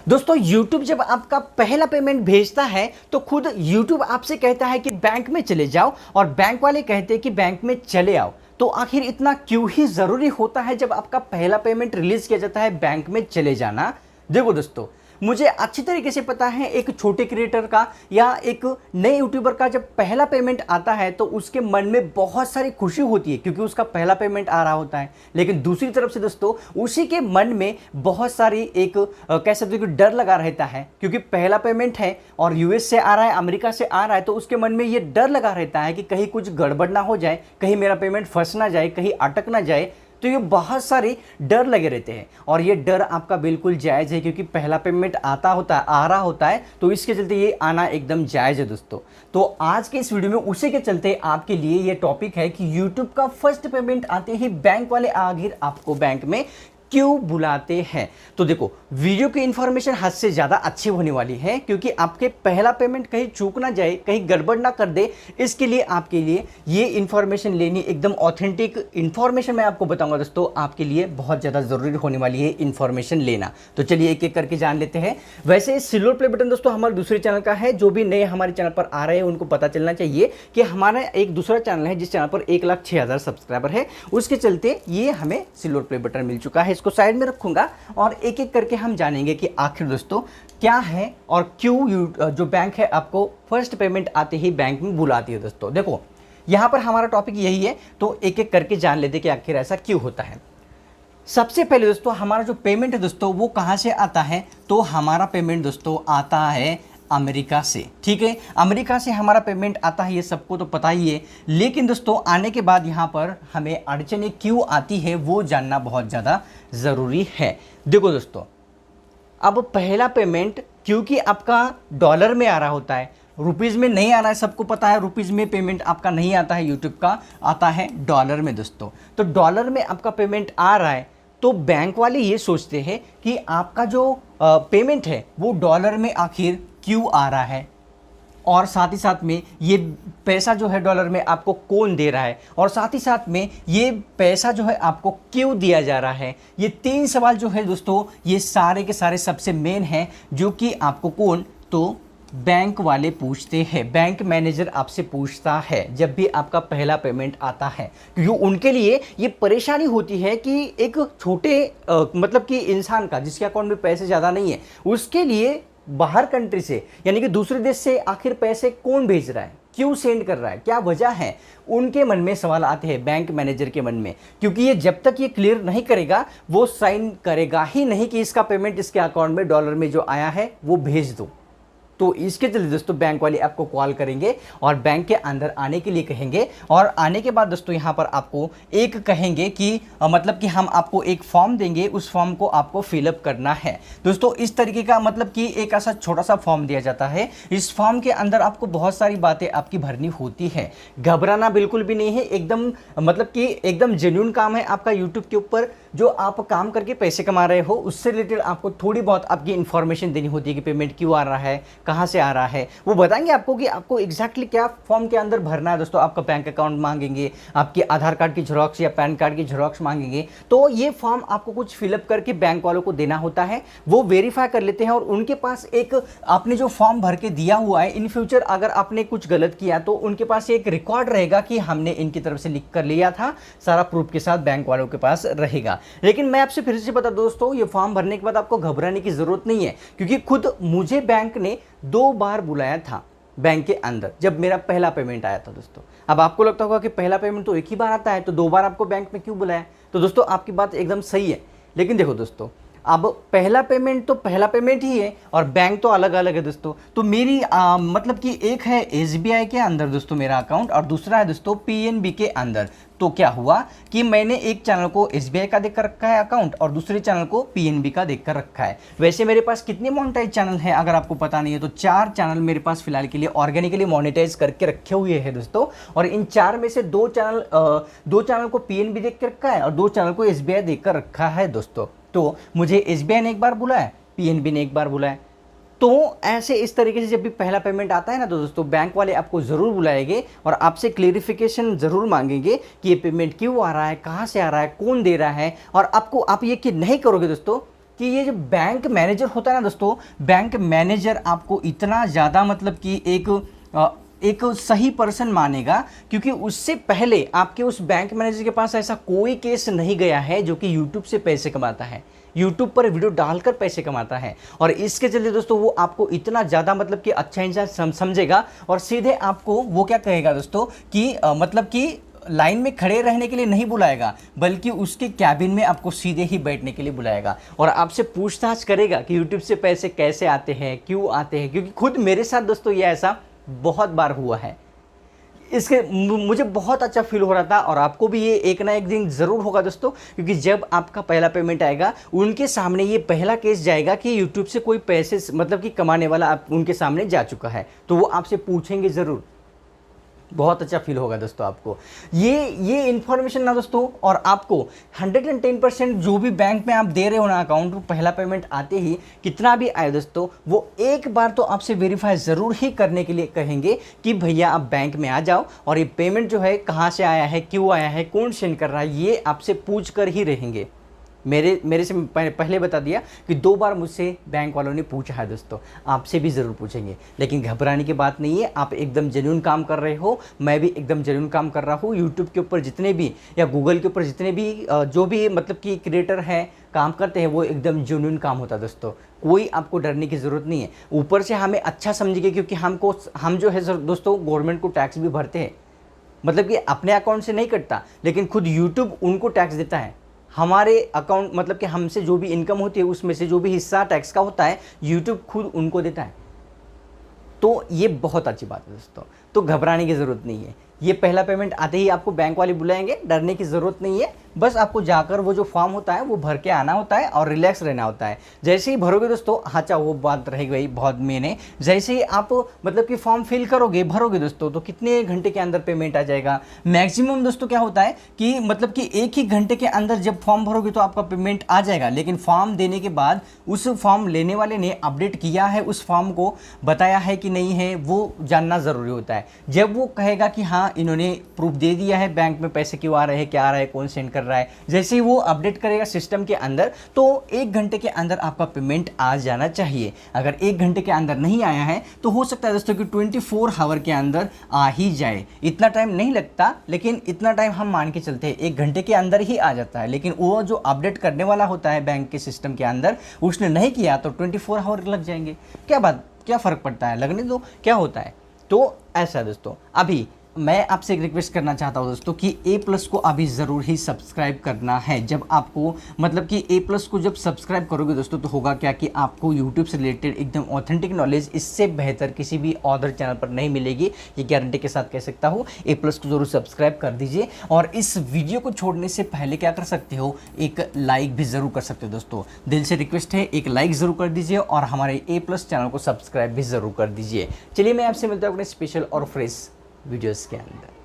दोस्तों YouTube जब आपका पहला पेमेंट भेजता है तो खुद YouTube आपसे कहता है कि बैंक में चले जाओ और बैंक वाले कहते हैं कि बैंक में चले आओ। तो आखिर इतना क्यों ही ज़रूरी होता है जब आपका पहला पेमेंट रिलीज़ किया जाता है बैंक में चले जाना? देखो दोस्तों, मुझे अच्छी तरीके से पता है एक छोटे क्रिएटर का या एक नए यूट्यूबर का जब पहला पेमेंट आता है तो उसके मन में बहुत सारी खुशी होती है क्योंकि उसका पहला पेमेंट आ रहा होता है। लेकिन दूसरी तरफ से दोस्तों उसी के मन में बहुत सारी एक कह सकते हो कि डर लगा रहता है क्योंकि पहला पेमेंट है और यूएस से आ रहा है, अमेरिका से आ रहा है, तो उसके मन में ये डर लगा रहता है कि कहीं कुछ गड़बड़ ना हो जाए, कहीं मेरा पेमेंट फंस ना जाए, कहीं अटक ना जाए। तो ये बहुत सारे डर लगे रहते हैं और ये डर आपका बिल्कुल जायज़ है क्योंकि पहला पेमेंट आ रहा होता है, तो इसके चलते ये आना एकदम जायज़ है दोस्तों। तो आज के इस वीडियो में उसी के चलते आपके लिए ये टॉपिक है कि YouTube का फर्स्ट पेमेंट आते ही बैंक वाले आखिर आपको बैंक में क्यों बुलाते हैं। तो देखो, वीडियो की इंफॉर्मेशन हद से ज़्यादा अच्छी होने वाली है क्योंकि आपके पहला पेमेंट कहीं चूक ना जाए, कहीं गड़बड़ ना कर दे, इसके लिए आपके लिए ये इंफॉर्मेशन लेनी एकदम ऑथेंटिक इंफॉर्मेशन मैं आपको बताऊंगा दोस्तों, आपके लिए बहुत ज़्यादा ज़रूरी होने वाली है इंफॉर्मेशन लेना। तो चलिए एक एक करके जान लेते हैं। वैसे सिल्वर प्ले बटन दोस्तों हमारे दूसरे चैनल का है, जो भी नए हमारे चैनल पर आ रहे हैं उनको पता चलना चाहिए कि हमारा एक दूसरा चैनल है जिस चैनल पर 1,06,000 सब्सक्राइबर है, उसके चलते ये हमें सिल्वर प्ले बटन मिल चुका है। इसको साइड में रखूंगा और एक एक करके हम जानेंगे कि आखिर दोस्तों क्या है और क्यों जो बैंक है आपको फर्स्ट पेमेंट आते ही बैंक में बुलाती है। दोस्तों देखो, यहां पर हमारा टॉपिक यही है, तो एक एक करके जान लेते कि आखिर ऐसा क्यों होता है। सबसे पहले दोस्तों हमारा जो पेमेंट है दोस्तों वो कहां से आता है? तो हमारा पेमेंट दोस्तों आता है अमेरिका से। ठीक है, अमेरिका से हमारा पेमेंट आता है, ये सबको तो पता ही है। लेकिन दोस्तों आने के बाद यहाँ पर हमें अड़चनें क्यों आती है वो जानना बहुत ज़्यादा ज़रूरी है। देखो दोस्तों, अब पहला पेमेंट क्योंकि आपका डॉलर में आ रहा होता है, रुपीज़ में नहीं आ रहा है, सबको पता है रुपीज़ में पेमेंट आपका नहीं आता है, यूट्यूब का आता है डॉलर में दोस्तों। तो डॉलर में आपका पेमेंट आ रहा है तो बैंक वाले ये सोचते हैं कि आपका जो पेमेंट है वो डॉलर में आखिर क्यों आ रहा है और साथ ही साथ में ये पैसा जो है डॉलर में आपको कौन दे रहा है और साथ ही साथ में ये पैसा जो है आपको क्यों दिया जा रहा है। ये तीन सवाल जो है दोस्तों ये सारे के सारे सबसे मेन हैं जो कि आपको कौन तो बैंक वाले पूछते हैं, बैंक मैनेजर आपसे पूछता है जब भी आपका पहला पेमेंट आता है, क्योंकि उनके लिए ये परेशानी होती है कि एक छोटे मतलब कि इंसान का जिसके अकाउंट में पैसे ज़्यादा नहीं है उसके लिए बाहर कंट्री से यानी कि दूसरे देश से आखिर पैसे कौन भेज रहा है, क्यों सेंड कर रहा है, क्या वजह है, उनके मन में सवाल आते हैं बैंक मैनेजर के मन में। क्योंकि ये जब तक ये क्लियर नहीं करेगा वो साइन करेगा ही नहीं कि इसका पेमेंट इसके अकाउंट में डॉलर में जो आया है वो भेज दो। तो इसके चलते दोस्तों बैंक वाले आपको कॉल करेंगे और बैंक के अंदर आने के लिए कहेंगे और आने के बाद दोस्तों यहाँ पर आपको एक कहेंगे कि मतलब कि हम आपको एक फॉर्म देंगे, उस फॉर्म को आपको फिलअप करना है। दोस्तों इस तरीके का मतलब कि एक ऐसा छोटा सा फॉर्म दिया जाता है, इस फॉर्म के अंदर आपको बहुत सारी बातें आपकी भरनी होती है। घबराना बिल्कुल भी नहीं है, एकदम मतलब कि एकदम जेन्युइन काम है आपका। यूट्यूब के ऊपर जो आप काम करके पैसे कमा रहे हो उससे रिलेटेड आपको थोड़ी बहुत आपकी इन्फॉर्मेशन देनी होती है कि पेमेंट क्यों आ रहा है, कहाँ से आ रहा है, वो बताएंगे आपको कि आपको एग्जैक्टली क्या फॉर्म के अंदर भरना है। दोस्तों आपका बैंक अकाउंट मांगेंगे, आपके आधार कार्ड की झेरॉक्स या पैन कार्ड की झेरॉक्स मांगेंगे, तो ये फॉर्म आपको कुछ फिलअप करके बैंक वालों को देना होता है। वो वेरीफाई कर लेते हैं और उनके पास एक आपने जो फॉर्म भर के दिया हुआ है, इन फ्यूचर अगर आपने कुछ गलत किया तो उनके पास एक रिकॉर्ड रहेगा कि हमने इनकी तरफ से लिख कर लिया था, सारा प्रूफ के साथ बैंक वालों के पास रहेगा। लेकिन मैं आपसे फिर से बता दोस्तों, ये फॉर्म भरने के बाद आपको घबराने की जरूरत नहीं है क्योंकि खुद मुझे बैंक ने 2 बार बुलाया था बैंक के अंदर जब मेरा पहला पेमेंट आया था दोस्तों। अब आपको लगता होगा कि पहला पेमेंट तो एक ही बार आता है तो 2 बार आपको बैंक में क्यों बुलाया? तो दोस्तों आपकी बात एकदम सही है, लेकिन देखो दोस्तों अब पहला पेमेंट तो पहला पेमेंट ही है और बैंक तो अलग अलग है दोस्तों। तो मेरी मतलब कि एक है SBI के अंदर दोस्तों मेरा अकाउंट और दूसरा है दोस्तों PNB के अंदर। तो क्या हुआ कि मैंने एक चैनल को SBI का देख कर रखा है अकाउंट और दूसरे चैनल को PNB का देख कर रखा है। वैसे मेरे पास कितने मोनेटाइज चैनल हैं अगर आपको पता नहीं है तो 4 चैनल मेरे पास फिलहाल के लिए ऑर्गेनिकली मोनेटाइज करके रखे हुए हैं दोस्तों। और इन 4 में से 2 चैनल को PNB देख कर रखा है और 2 चैनल को SBI देख कर रखा है दोस्तों। तो मुझे SBI ने एक बार बुलाया, PNB ने एक बार बुलाया। तो ऐसे इस तरीके से जब भी पहला पेमेंट आता है ना तो दोस्तों बैंक वाले आपको ज़रूर बुलाएंगे और आपसे क्लेरिफिकेशन ज़रूर मांगेंगे कि ये पेमेंट क्यों आ रहा है, कहाँ से आ रहा है, कौन दे रहा है। और आप ये कि नहीं करोगे दोस्तों कि ये जो बैंक मैनेजर होता है ना दोस्तों, बैंक मैनेजर आपको इतना ज़्यादा मतलब कि एक सही पर्सन मानेगा, क्योंकि उससे पहले आपके उस बैंक मैनेजर के पास ऐसा कोई केस नहीं गया है जो कि यूट्यूब से पैसे कमाता है, यूट्यूब पर वीडियो डालकर पैसे कमाता है। और इसके चलते दोस्तों वो आपको इतना ज़्यादा मतलब कि अच्छा इंसान समझेगा और सीधे आपको वो क्या कहेगा दोस्तों कि मतलब कि लाइन में खड़े रहने के लिए नहीं बुलाएगा, बल्कि उसके कैबिन में आपको सीधे ही बैठने के लिए बुलाएगा और आपसे पूछताछ करेगा कि यूट्यूब से पैसे कैसे आते हैं, क्यों आते हैं। क्योंकि खुद मेरे साथ दोस्तों ये ऐसा बहुत बार हुआ है, इसके मुझे बहुत अच्छा फील हो रहा था और आपको भी ये एक ना एक दिन ज़रूर होगा दोस्तों, क्योंकि जब आपका पहला पेमेंट आएगा उनके सामने ये पहला केस जाएगा कि यूट्यूब से कोई पैसे मतलब कि कमाने वाला आप उनके सामने जा चुका है, तो वो आपसे पूछेंगे ज़रूर। बहुत अच्छा फील होगा दोस्तों आपको ये इन्फॉर्मेशन ना दोस्तों। और आपको 110% जो भी बैंक में आप दे रहे हो ना अकाउंट को, पहला पेमेंट आते ही कितना भी आए दोस्तों, वो एक बार तो आपसे वेरीफाई ज़रूर ही करने के लिए कहेंगे कि भैया आप बैंक में आ जाओ और ये पेमेंट जो है कहाँ से आया है, क्यों आया है, कौन सेंड कर रहा है, ये आपसे पूछ कर ही रहेंगे। मेरे से पहले बता दिया कि 2 बार मुझसे बैंक वालों ने पूछा है दोस्तों, आपसे भी ज़रूर पूछेंगे। लेकिन घबराने की बात नहीं है, आप एकदम जेन्युइन काम कर रहे हो, मैं भी एकदम जेन्युइन काम कर रहा हूँ। यूट्यूब के ऊपर जितने भी या गूगल के ऊपर जितने भी जो भी मतलब कि क्रिएटर हैं काम करते हैं, वो एकदम जेन्युइन काम होता है दोस्तों। कोई आपको डरने की ज़रूरत नहीं है। ऊपर से हमें अच्छा समझिए, क्योंकि हम जो है दोस्तों गवर्नमेंट को टैक्स भी भरते हैं, मतलब कि अपने अकाउंट से नहीं कटता, लेकिन खुद यूट्यूब उनको टैक्स देता है। हमारे अकाउंट मतलब कि हमसे जो भी इनकम होती है उसमें से जो भी हिस्सा टैक्स का होता है यूट्यूब खुद उनको देता है। तो ये बहुत अच्छी बात है दोस्तों, तो घबराने की ज़रूरत नहीं है। ये पहला पेमेंट आते ही आपको बैंक वाले बुलाएंगे, डरने की ज़रूरत नहीं है। बस आपको जाकर वो जो फॉर्म होता है वो भर के आना होता है और रिलैक्स रहना होता है। जैसे ही भरोगे दोस्तों, अच्छा वो बात रह गई बहुत मेन है, जैसे ही आप मतलब कि फॉर्म फिल करोगे भरोगे दोस्तों, तो कितने घंटे के अंदर पेमेंट आ जाएगा। मैक्सिमम दोस्तों क्या होता है कि मतलब कि 1 ही घंटे के अंदर जब फॉर्म भरोगे तो आपका पेमेंट आ जाएगा। लेकिन फॉर्म देने के बाद उस फॉर्म लेने वाले ने अपडेट किया है, उस फॉर्म को बताया है कि नहीं है, वो जानना ज़रूरी होता है। जब वो कहेगा कि हाँ इन्होंने प्रूफ दे दिया है, बैंक में पैसे क्यों आ रहे हैं, क्या आ रहा है, कौन सेंड कर रहा है, जैसे ही वो अपडेट करेगा सिस्टम के अंदर, तो 1 घंटे के अंदर आपका पेमेंट आ जाना चाहिए। अगर 1 घंटे के अंदर नहीं आया है तो हो सकता है दोस्तों कि 24 आवर के अंदर आ ही जाए। इतना टाइम नहीं लगता, लेकिन इतना टाइम हम मान के चलते हैं 1 घंटे के अंदर ही आ जाता है। लेकिन वो जो अपडेट करने वाला होता है बैंक के सिस्टम के अंदर, उसने नहीं किया तो 24 आवर लग जाएंगे। क्या फ़र्क पड़ता है, लगने दो, क्या होता है। तो ऐसा दोस्तों, अभी मैं आपसे एक रिक्वेस्ट करना चाहता हूँ दोस्तों कि A+ को अभी ज़रूर ही सब्सक्राइब करना है। जब आपको मतलब कि A+ को जब सब्सक्राइब करोगे दोस्तों, तो होगा क्या कि आपको YouTube से रिलेटेड एकदम ऑथेंटिक नॉलेज इससे बेहतर किसी भी अदर चैनल पर नहीं मिलेगी, ये गारंटी के साथ कह सकता हूँ। A+ को ज़रूर सब्सक्राइब कर दीजिए और इस वीडियो को छोड़ने से पहले क्या कर सकते हो, एक लाइक भी ज़रूर कर सकते हो दोस्तों। दिल से रिक्वेस्ट है, एक लाइक ज़रूर कर दीजिए और हमारे A+ चैनल को सब्सक्राइब भी ज़रूर कर दीजिए। चलिए मैं आपसे मिलता हूँ अपने स्पेशल और फ्रेश वीडियोस के अंदर।